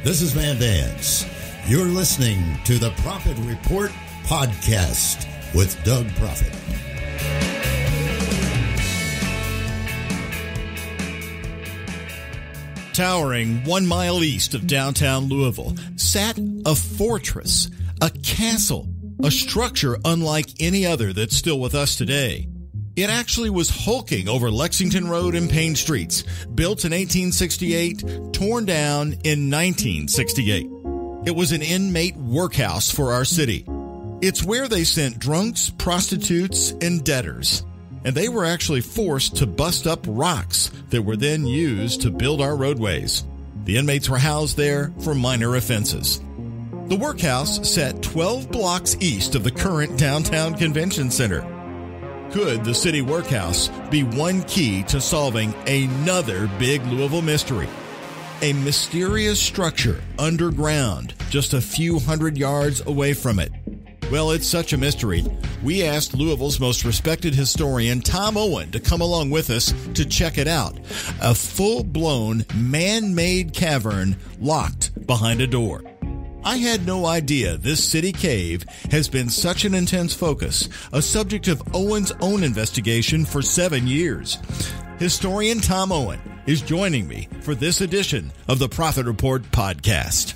This is Van Dance. You're listening to the Proffitt Report podcast with Doug Proffitt. Towering 1 mile east of downtown Louisville sat a fortress, a castle, a structure unlike any other that's still with us today. It actually was hulking over Lexington Road and Payne Streets, built in 1868, torn down in 1968. It was an inmate workhouse for our city. It's where they sent drunks, prostitutes, and debtors. And they were actually forced to bust up rocks that were then used to build our roadways. The inmates were housed there for minor offenses. The workhouse sat 12 blocks east of the current downtown convention center. Could the city workhouse be one key to solving another big Louisville mystery? A mysterious structure underground, just a few hundred yards away from it. Well, it's such a mystery, we asked Louisville's most respected historian, Tom Owen, to come along with us to check it out. A full-blown, man-made cavern locked behind a door. I had no idea this city cave has been such an intense focus, a subject of Owen's own investigation for 7 years. Historian Tom Owen is joining me for this edition of the Proffitt Report podcast.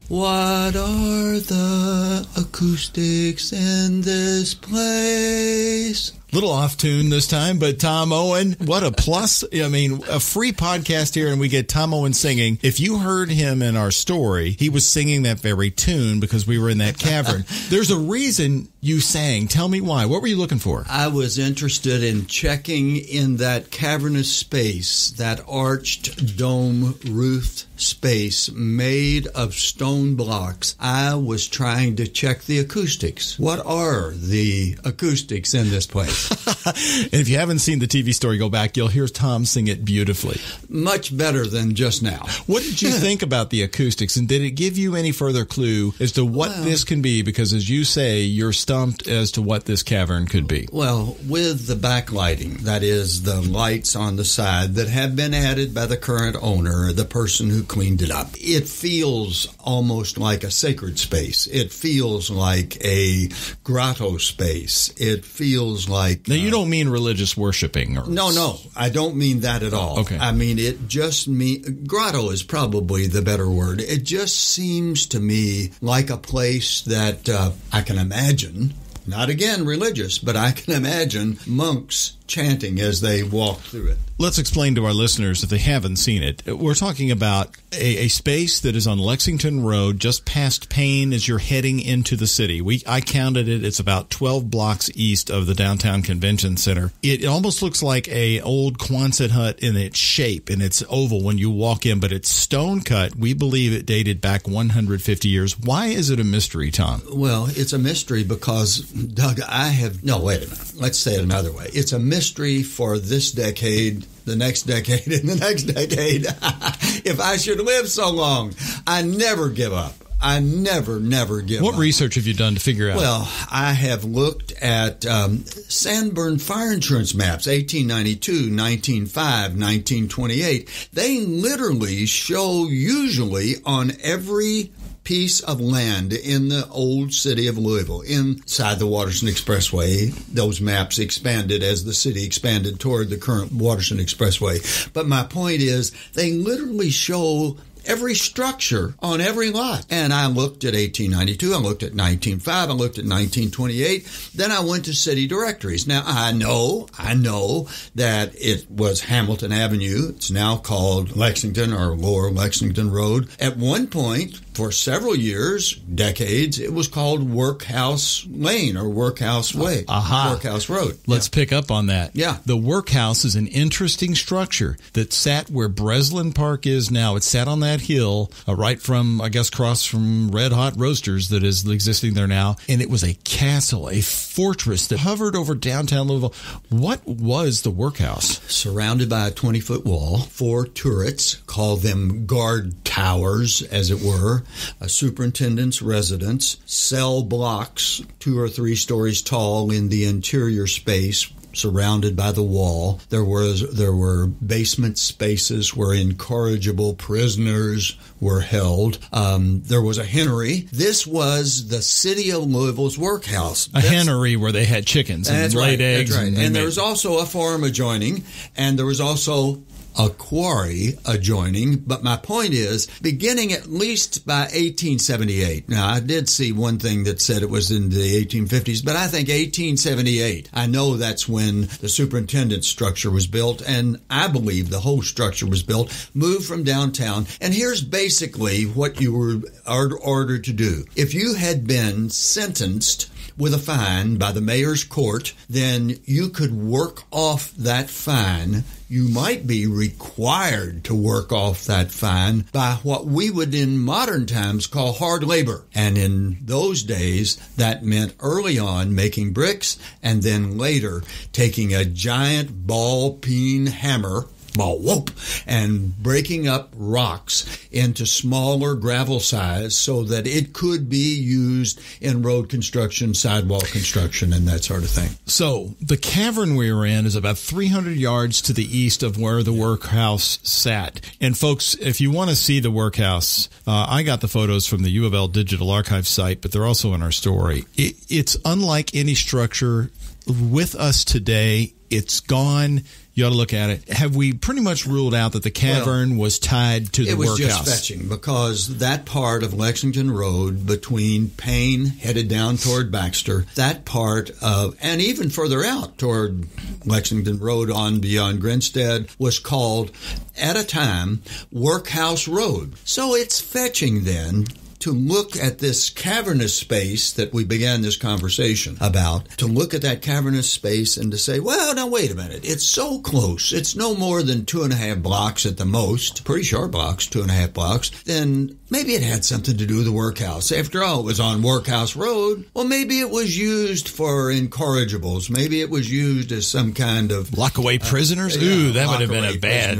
What are the acoustics in this place? Little off tune this time, but Tom Owen, what a plus. I mean, a free podcast here, and we get Tom Owen singing. If you heard him in our story, he was singing that very tune because we were in that cavern. There's a reason you sang. Tell me why. What were you looking for? I was interested in checking in that cavernous space, that arched dome roofed space made of stone blocks. I was trying to check the acoustics. What are the acoustics in this place? And if you haven't seen the TV story, go back. You'll hear Tom sing it beautifully. Much better than just now. What did you think about the acoustics? And did it give you any further clue as to what this can be? Because as you say, you're stumped as to what this cavern could be. Well, with the backlighting, that is the lights on the side that have been added by the current owner, the person who cleaned it up, it feels almost like a sacred space. It feels like a grotto space. It feels like... Now, you don't mean religious worshiping? Or... No, I don't mean that at all. Okay. I mean, it just grotto is probably the better word. It just seems to me like a place that I can imagine, not again religious, but I can imagine monks chanting as they walk through it. Let's explain to our listeners if they haven't seen it. We're talking about a space that is on Lexington Road, just past Payne as you're heading into the city. I counted it. It's about 12 blocks east of the downtown convention center. It almost looks like a old Quonset hut in its shape, and it's oval when you walk in, but it's stone cut. We believe it dated back 150 years. Why is it a mystery, Tom? Well, it's a mystery because, Doug, no, wait a minute. Let's say it another way. It's a mystery for this decade, the next decade, and the next decade. If I should live so long, I never give up. I never give up. What research have you done to figure out? Well, I have looked at Sanborn fire insurance maps, 1892, 1905, 1928. They literally show usually on every piece of land in the old city of Louisville, inside the Waterson Expressway. Those maps expanded as the city expanded toward the current Waterson Expressway. But my point is, they literally show every structure on every lot. And I looked at 1892, I looked at 1905, I looked at 1928, then I went to city directories. Now, I know that it was Hamilton Avenue. It's now called Lexington or Lower Lexington Road. At one point, for several years, decades, it was called Workhouse Lane or Workhouse Way, Workhouse Road. Let's pick up on that. Yeah. The workhouse is an interesting structure that sat where Breslin Park is now. It sat on that hill right from, I guess, across from Red Hot Roasters that is existing there now. And it was a castle, a fortress that hovered over downtown Louisville. What was the workhouse? Surrounded by a 20-foot wall, 4 turrets, call them guard towers, as it were, a superintendent's residence, cell blocks 2 or 3 stories tall in the interior space, surrounded by the wall. There were basement spaces where incorrigible prisoners were held. There was a hennery. This was the city of Louisville's workhouse. A hennery where they had chickens and laid eggs. That's right. And there was also a farm adjoining, and there was also a quarry adjoining. But my point is, beginning at least by 1878. Now, I did see one thing that said it was in the 1850s, but I think 1878. I know that's when the superintendent's structure was built, and I believe the whole structure was built, moved from downtown. And here's basically what you were ordered to do. If you had been sentenced with a fine by the mayor's court, then you could work off that fine. You might be required to work off that fine by what we would in modern times call hard labor. And in those days, that meant early on making bricks, and then later taking a giant ball-peen hammer, and breaking up rocks into smaller gravel size so that it could be used in road construction, sidewalk construction, and that sort of thing. So the cavern we were in is about 300 yards to the east of where the workhouse sat. And folks, if you want to see the workhouse, I got the photos from the U of L Digital Archive site, but they're also in our story. It's unlike any structure with us today. It's gone. You ought to look at it. Have we pretty much ruled out that the cavern was tied to the workhouse? It was just fetching, because that part of Lexington Road between Payne headed down toward Baxter, that part of, and even further out toward Lexington Road on beyond Grinstead, was called, at a time, Workhouse Road. So it's fetching then to look at this cavernous space that we began this conversation about, to look at that cavernous space and to say, well, now wait a minute, it's so close. It's no more than 2.5 blocks at the most, pretty short blocks, 2.5 blocks, then maybe it had something to do with the workhouse. After all, it was on Workhouse Road. Well, maybe it was used for incorrigibles. Maybe it was used as some kind of lock away prisoners. Ooh, that would have been a bad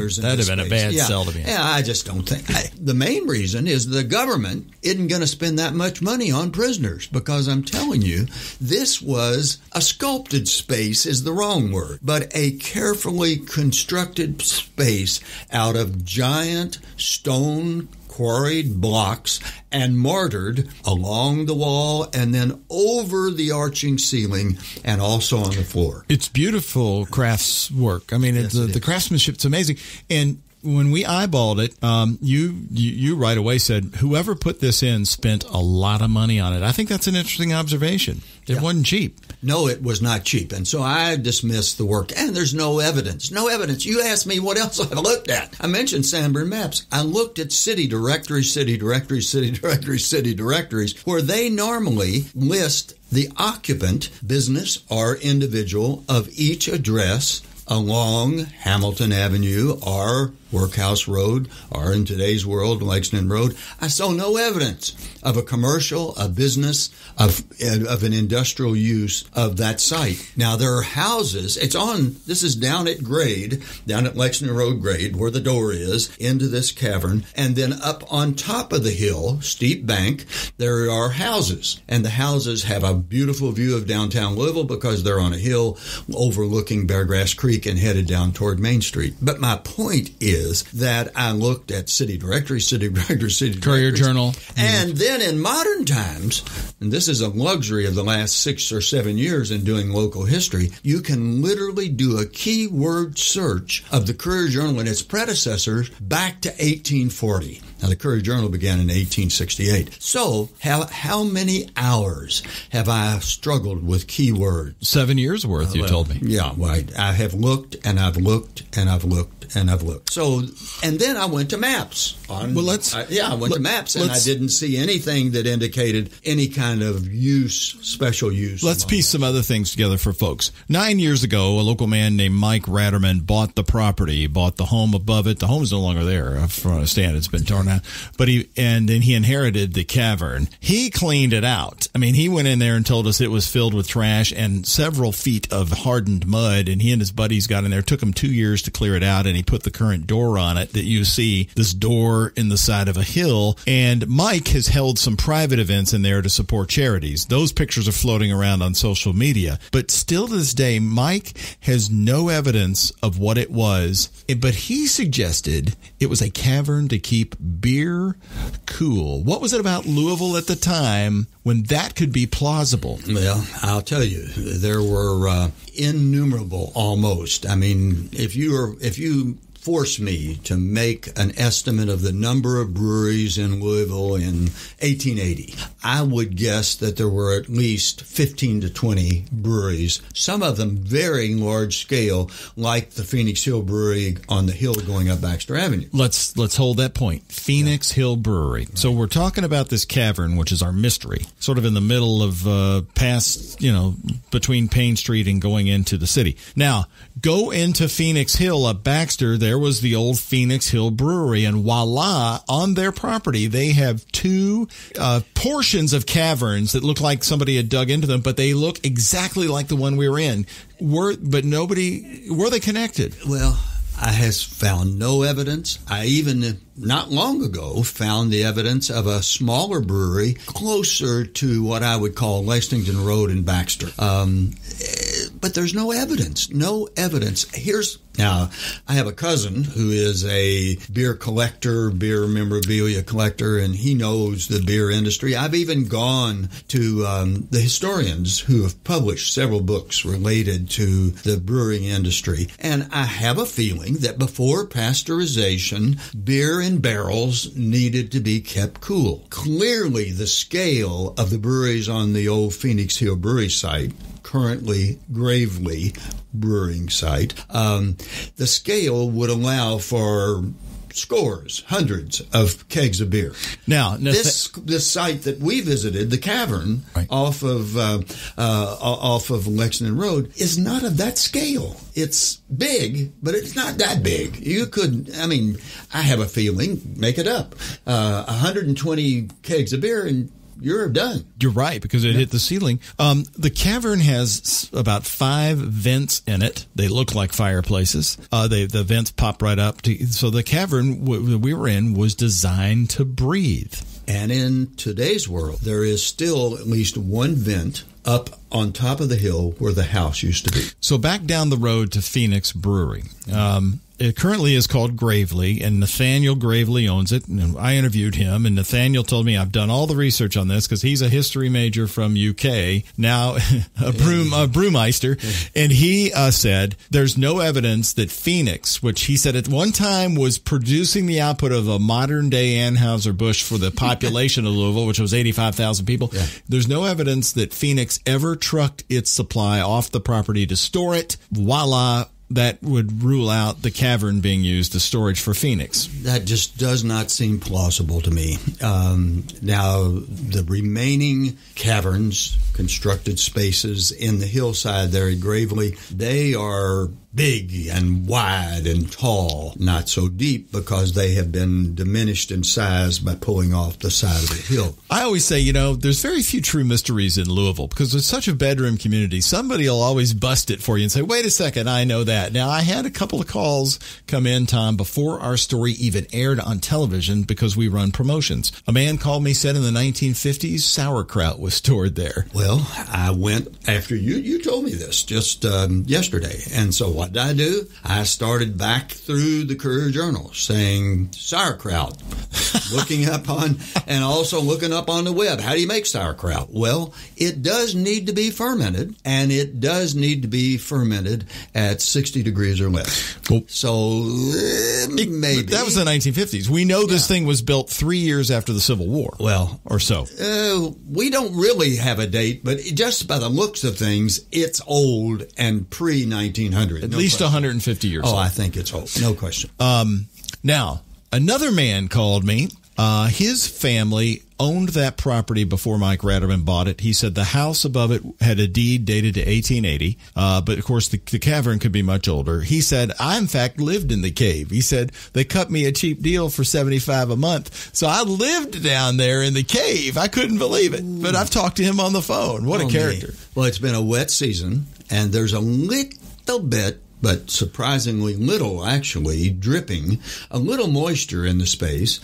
sell to me. Yeah, I just don't think. The main reason is the government isn't going to spend that much money on prisoners, because I'm telling you, this was a sculpted space is the wrong word, but a carefully constructed space out of giant stone quarried blocks and mortared along the wall and then over the arching ceiling and also on the floor. It's beautiful crafts work. I mean, yes, the craftsmanship's amazing. And when we eyeballed it, you right away said, whoever put this in spent a lot of money on it. I think that's an interesting observation. It wasn't cheap. No, it was not cheap. And so I dismissed the work. And there's no evidence. No evidence. You asked me what else I looked at. I mentioned Sanborn maps. I looked at city directories, where they normally list the occupant, business or individual, of each address along Hamilton Avenue or Workhouse Road, or in today's world, Lexington Road. I saw no evidence of a commercial, a business, of an industrial use of that site. Now, there are houses. This is down at grade, down at Lexington Road grade, where the door is, into this cavern. And then up on top of the hill, steep bank, there are houses. And the houses have a beautiful view of downtown Louisville because they're on a hill overlooking Beargrass Creek and headed down toward Main Street. But my point is that I looked at city directories, Courier Journal. And then in modern times, and this is a luxury of the last 6 or 7 years in doing local history, you can literally do a keyword search of the Courier Journal and its predecessors back to 1840. Now, the Courier Journal began in 1868. So, how many hours have I struggled with keywords? 7 years worth, you told me. Yeah, right. I have looked, and I've looked, and I've looked, and I've looked. So, and then I went to maps. I went to maps, and I didn't see anything that indicated any kind of special use. Let's piece some other things together for folks. 9 years ago, a local man named Mike Ratterman bought the property, bought the home above it. The home's no longer there, from what I understand. It's been torn now. But then he inherited the cavern. He cleaned it out. I mean, he went in there and told us it was filled with trash and several feet of hardened mud. And he and his buddies got in there. It took him 2 years to clear it out. And he put the current door on it that you see, this door in the side of a hill. And Mike has held some private events in there to support charities. Those pictures are floating around on social media. But still to this day, Mike has no evidence of what it was. But he suggested it was a cavern to keep beer cool. What was it about Louisville at the time when that could be plausible? Well, I'll tell you, there were innumerable almost. I mean, if you force me to make an estimate of the number of breweries in Louisville in 1880, I would guess that there were at least 15 to 20 breweries, some of them very large scale, like the Phoenix Hill Brewery on the hill going up Baxter Avenue. Let's hold that point. Phoenix Hill Brewery. Right. So we're talking about this cavern, which is our mystery, sort of in the middle of past, between Payne Street and going into the city. Now, go into Phoenix Hill up Baxter. There was the old Phoenix Hill Brewery, and voila, on their property, they have two portions of caverns that look like somebody had dug into them, but they look exactly like the one we were in. Were they connected? Well, I has found no evidence. I even, not long ago, found the evidence of a smaller brewery closer to what I would call Lexington Road in Baxter. But there's no evidence. No evidence. Now, I have a cousin who is a beer collector, beer memorabilia collector, and he knows the beer industry. I've even gone to the historians who have published several books related to the brewing industry. And I have a feeling that before pasteurization, beer in barrels needed to be kept cool. Clearly, the scale of the breweries on the old Phoenix Hill Brewery site, currently Gravely Brewing site, the scale would allow for scores, hundreds of kegs of beer. Now, this site that we visited, the cavern, right, off of Lexington Road, is not of that scale. It's big, but it's not that big. I have a feeling, make it up, 120 kegs of beer and you're done. You're right, because it hit the ceiling. The cavern has about 5 vents in it. They look like fireplaces. The vents pop right up. So the cavern we were in was designed to breathe. And in today's world, there is still at least one vent up on top of the hill where the house used to be. So back down the road to Phoenix Brewery. It currently is called Gravely, and Nathaniel Gravely owns it. And I interviewed him, and Nathaniel told me I've done all the research on this because he's a history major from UK, now a brewmeister, and he said there's no evidence that Phoenix, which he said at one time was producing the output of a modern-day Anheuser-Busch for the population of Louisville, which was 85,000 people. Yeah. There's no evidence that Phoenix ever trucked its supply off the property to store it. Voila. That would rule out the cavern being used as storage for Phoenix. That just does not seem plausible to me. Now, the remaining caverns, constructed spaces in the hillside there at Gravely, they are big and wide and tall, not so deep because they have been diminished in size by pulling off the side of the hill. I always say, there's very few true mysteries in Louisville because it's such a bedroom community. Somebody will always bust it for you and say, wait a second, I know that. Now, I had a couple of calls come in, Tom, before our story even aired on television because we run promotions. A man called me, said in the 1950s, sauerkraut was stored there. Well, I went after you told me this just yesterday. And so what did I do? I started back through the Courier Journal saying sauerkraut, looking up on the web. How do you make sauerkraut? Well, it does need to be fermented, and it does need to be fermented at 60 degrees or less. Cool. So maybe. That was the 1950s. We know this thing was built 3 years after the Civil War. Well, or so. We don't really have a date, but just by the looks of things, it's old and pre-1900. At least 150 years old. I think it's old. No question. Now, another man called me His family owned that property before Mike Ratterman bought it. He said the house above it had a deed dated to 1880, but of course the cavern could be much older. He said, I in fact lived in the cave. He said they cut me a cheap deal for $75 a month, so I lived down there in the cave. I couldn't believe it, but I've talked to him on the phone. What a character. Man. Well, it's been a wet season, and there's a little bit, but surprisingly little, actually, dripping, a little moisture in the space.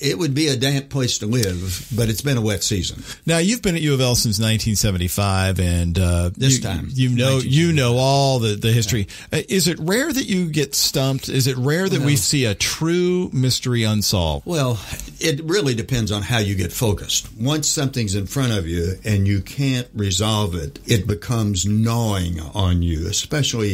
It would be a damp place to live, but it's been a wet season. Now, you've been at U of L since 1975, and you know all the history. Is it rare that you get stumped? Is it rare that we see a true mystery unsolved? Well, it really depends on how you get focused. Once something's in front of you and you can't resolve it, it becomes gnawing on you, especially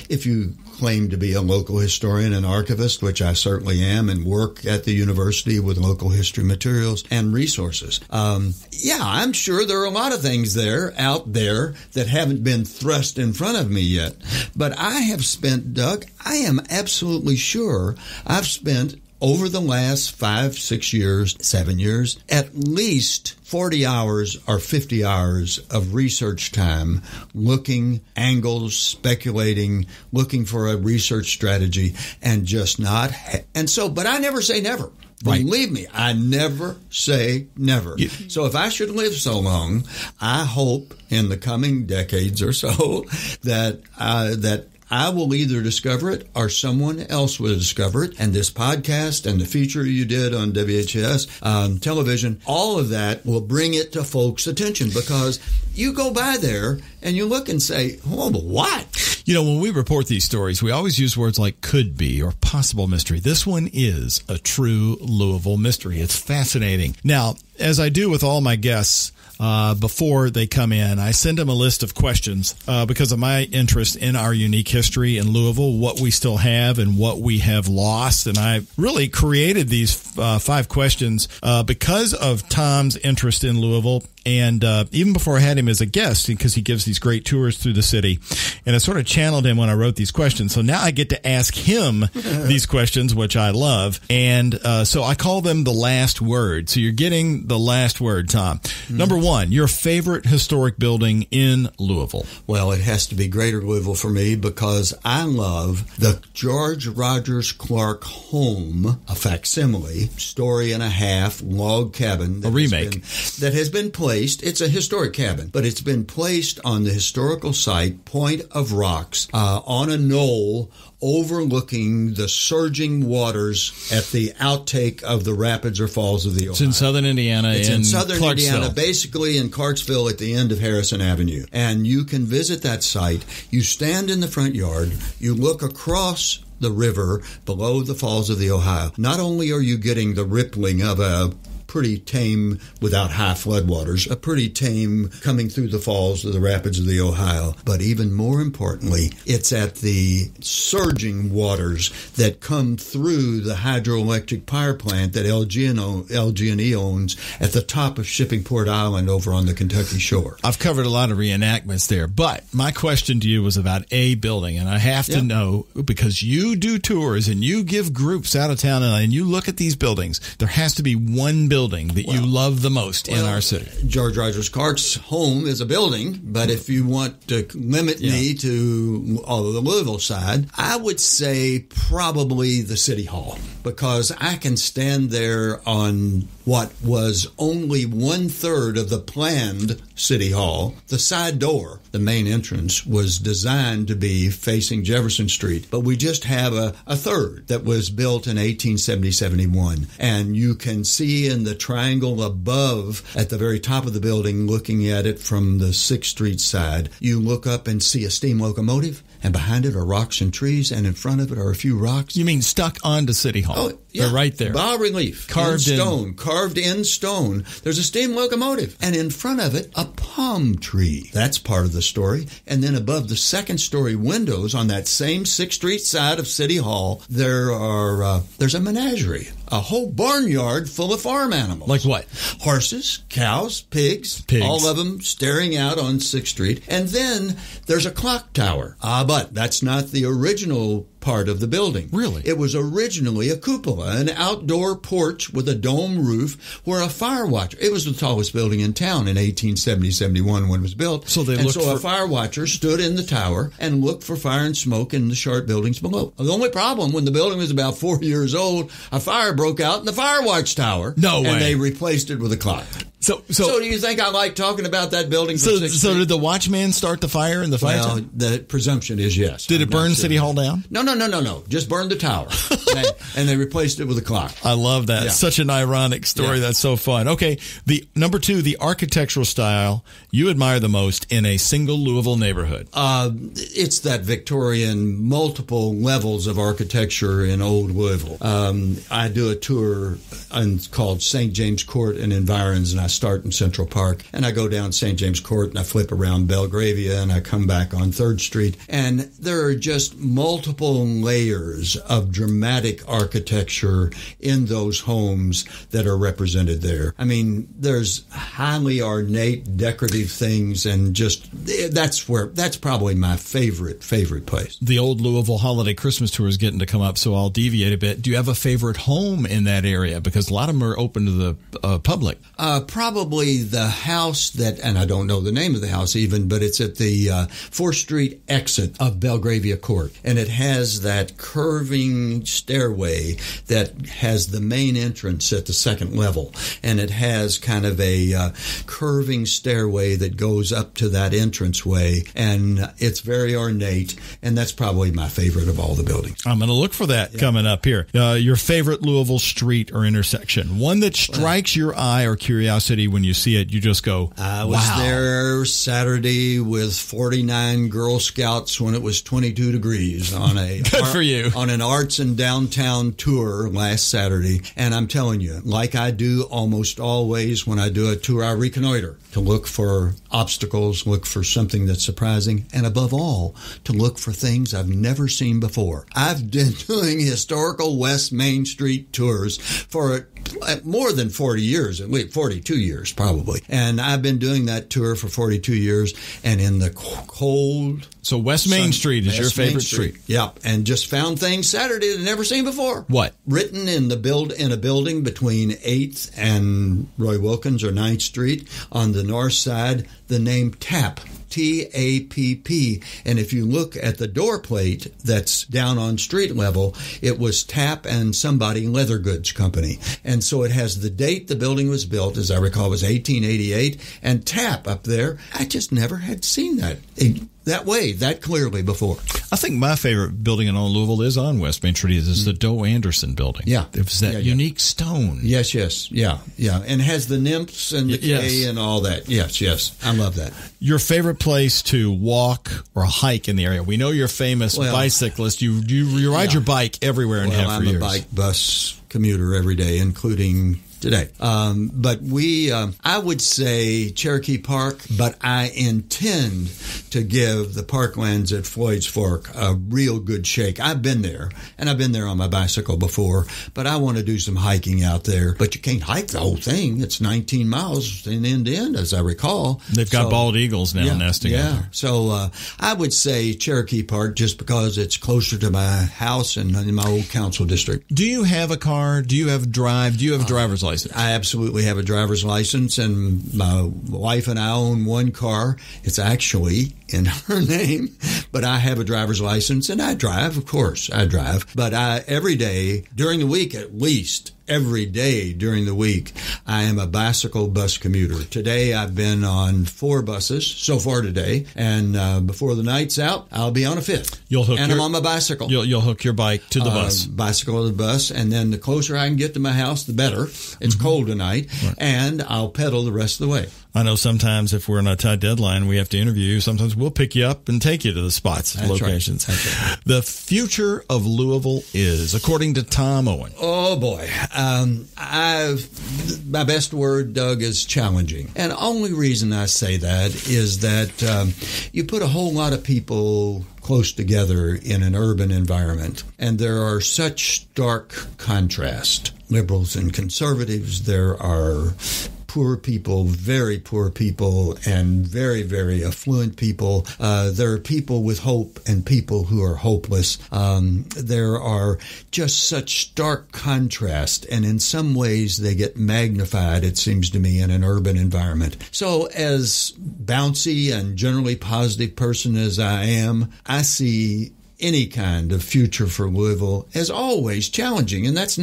if you claim to be a local historian and archivist, which I certainly am, and work at the university with local history materials and resources. I'm sure there are a lot of things out there that haven't been thrust in front of me yet. But I have spent, Doug, I am absolutely sure I've spent over the last 5, 6 years, 7 years, at least 40 hours or 50 hours of research time looking, angles, speculating, looking for a research strategy, and just not. But I never say never. Right. Believe me, I never say never. So if I should live so long, I hope in the coming decades or so that I will either discover it or someone else will discover it. And this podcast and the feature you did on WHS television, all of that will bring it to folks' attention, because you go by there and you look and say, oh, but what? You know, when we report these stories, we always use words like could be or possible mystery. This one is a true Louisville mystery. It's fascinating. Now, as I do with all my guests, before they come in, I send them a list of questions because of my interest in our unique history in Louisville, what we still have and what we have lost. And I really created these 5 questions because of Tom's interest in Louisville. And even before I had him as a guest, because he gives these great tours through the city, and I sort of channeled him when I wrote these questions. So now I get to ask him these questions, which I love. And so I call them the last word. So you're getting the last word, Tom. Number 1, your favorite historic building in Louisville. Well, it has to be Greater Louisville for me, because I love the George Rogers Clark home, a facsimile, story and a half, log cabin. A remake. That has been placed. It's a historic cabin, but it's been placed on the historical site, Point of Rocks, on a knoll overlooking the surging waters at the outtake of the rapids or falls of the Ohio. It's in southern Indiana. It's in southern Clarksville. Indiana, basically in Clarksville at the end of Harrison Avenue. And you can visit that site. You stand in the front yard. You look across the river below the falls of the Ohio. Not only are you getting the rippling of a pretty tame, without high floodwaters, a pretty tame coming through the falls of the rapids of the Ohio. But even more importantly, it's at the surging waters that come through the hydroelectric power plant that LG&E owns at the top of Shippingport Island over on the Kentucky shore. I've covered a lot of reenactments there, but my question to you was about a building, and I have to know, because you do tours and you give groups out of town and you look at these buildings, there has to be one building that you love the most in our city. George Rogers Clark's home is a building, but if you want to limit me to the Louisville side, I would say probably the City Hall, because I can stand there on what was only 1/3 of the planned City Hall. The side door, the main entrance, was designed to be facing Jefferson Street, but we just have a third that was built in 1870-71. And you can see in the triangle above, at the very top of the building, looking at it from the 6th Street side, you look up and see a steam locomotive, and behind it are rocks and trees, and in front of it are a few rocks. You mean stuck onto City Hall? Oh, yeah. They're right there. Bas relief. Carved in stone. There's a steam locomotive. And in front of it, a palm tree. That's part of the story. And then above the 2nd story windows on that same 6th Street side of City Hall, there's a menagerie. A whole barnyard full of farm animals. Like what? Horses, cows, pigs. All of them staring out on 6th Street. And then there's a clock tower. But that's not the original part of the building. Really? It was originally a cupola, an outdoor porch with a dome roof where a fire watcher, it was the tallest building in town in 1870-71 when it was built. So a fire watcher stood in the tower and looked for fire and smoke in the short buildings below. The only problem, when the building was about 4 years old, a fire broke out in the fire watch tower. No way. And they replaced it with a clock. So do you think I like talking about that building for 6 So did the watchman start the fire in the fire tower? The presumption is yes. Did it burn City Hall down? No. Just burned the tower. and they replaced it with a clock. I love that. Yeah. Such an ironic story. Yeah. That's so fun. Okay. The number 2, the architectural style you admire the most in a single Louisville neighborhood. It's that Victorian multiple levels of architecture in old Louisville. I do a tour called St. James Court and Environs, and I start in Central Park, and I go down St. James Court, and I flip around Belgravia, and I come back on 3rd Street, and there are just multiple layers of dramatic architecture in those homes that are represented there. I mean, there's highly ornate, decorative things, and just that's probably my favorite place. The old Louisville holiday Christmas tour is getting to come up, so I'll deviate a bit. Do you have a favorite home in that area? Because a lot of them are open to the public. Probably the house that, and I don't know the name of the house even, but it's at the 4th Street exit of Belgravia Court. And it has that curving stairway that has the main entrance at the 2nd level. And it has kind of a curving stairway that goes up to that entranceway. And it's very ornate. And that's probably my favorite of all the buildings. I'm going to look for that coming up here. Your favorite Louisville street or intersection? One that strikes your eye or curiosity when you see it, you just go, I was there Saturday with 49 Girl Scouts when it was 22 degrees on a Good for you. On an arts and downtown tour last Saturday. And I'm telling you, like I do almost always when I do a tour, I reconnoiter to look for obstacles, look for something that's surprising, and above all, to look for things I've never seen before. I've been doing historical West Main Street tours for more than 40 years, at least 42 years probably. And I've been doing that tour for 42 years, and in the cold... So West Main Street is your favorite street? Yep, and just found things Saturday that I'd never seen before. What? Written in a building between 8th and Roy Wilkins or 9th Street on the north side, the name TAP. T-A-P-P. And if you look at the door plate that's down on street level, it was TAP and somebody Leather Goods Company. And so it has the date the building was built, as I recall, was 1888, and TAP up there. I just never had seen that way, that clearly before. I think my favorite building in all Louisville is on West Main Street. Is the Doe Anderson building. Yeah. It was that unique stone. Yes. Yeah. And has the nymphs and the K and all that. Yes. I love that. Your favorite place to walk or hike in the area? We know you're a famous bicyclist. You ride your bike everywhere and have for years. I'm a bike bus commuter every day, including today. But I would say Cherokee Park, but I intend to give the parklands at Floyd's Fork a real good shake. I've been there, and I've been there on my bicycle before, but I want to do some hiking out there. But you can't hike the whole thing. It's 19 miles in end to end, as I recall. They've got bald eagles now nesting out there. So I would say Cherokee Park just because it's closer to my house and in my old council district. Do you have a car? Do you have driver's license? I absolutely have a driver's license, and my wife and I own one car. It's actually in her name, but I have a driver's license, and I drive, of course. I drive. But every day, during the week at least, every day during the week, I am a bicycle bus commuter. Today, I've been on 4 buses so far today, and before the night's out, I'll be on a 5th. I'm on my bicycle. You'll hook your bike to the bus. Bicycle to the bus, and then the closer I can get to my house, the better. It's cold tonight, and I'll pedal the rest of the way. I know sometimes if we're on a tight deadline, we have to interview you. Sometimes we'll pick you up and take you to the spots, locations. Right. That's right. The future of Louisville is, according to Tom Owen. Oh, boy. My best word, Doug, is challenging. And the only reason I say that is that you put a whole lot of people close together in an urban environment, and there are such stark contrast. Liberals and conservatives, there are poor people, very poor people, and very, very affluent people. There are people with hope and people who are hopeless. There are just such stark contrast, and in some ways they get magnified, it seems to me, in an urban environment. So as bouncy and generally positive person as I am, I see any kind of future for Louisville as always challenging. And that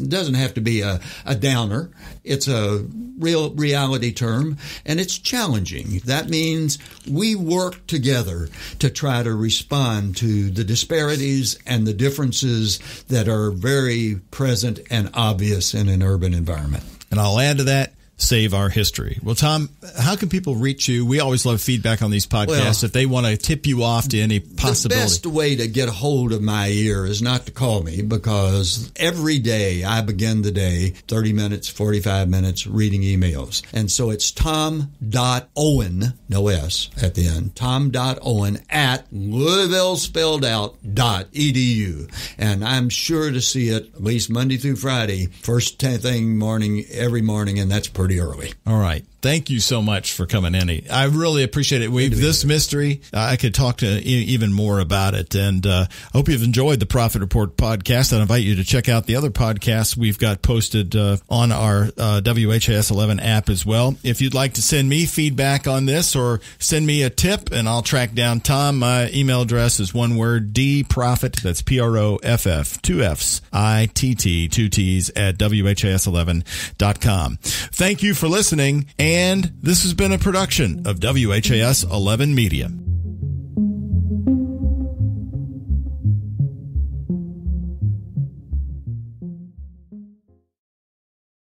doesn't have to be a downer. It's a real reality term, and it's challenging. That means we work together to try to respond to the disparities and the differences that are very present and obvious in an urban environment. And I'll add to that, save our history. Well, Tom, how can people reach you? We always love feedback on these podcasts. If they want to tip you off to any possibility. The best way to get a hold of my ear is not to call me, because every day I begin the day 30 minutes, 45 minutes reading emails. And so it's tom.owen, no S at the end, tom.owen at louisvillespelledout.edu. And I'm sure to see it at least Monday through Friday, first thing morning, every morning, and that's pretty early. All right. Thank you so much for coming in. I really appreciate it. This mystery, I could talk to even more about it. And I hope you've enjoyed the Proffitt Report podcast. I invite you to check out the other podcasts we've got posted on our WHAS 11 app as well. If you'd like to send me feedback on this or send me a tip, and I'll track down Tom, my email address is one word, dproffitt, that's Proff, 2 Fs, ITT, 2 Ts, at WHAS11.com. Thank you for listening. And this has been a production of WHAS 11 Media.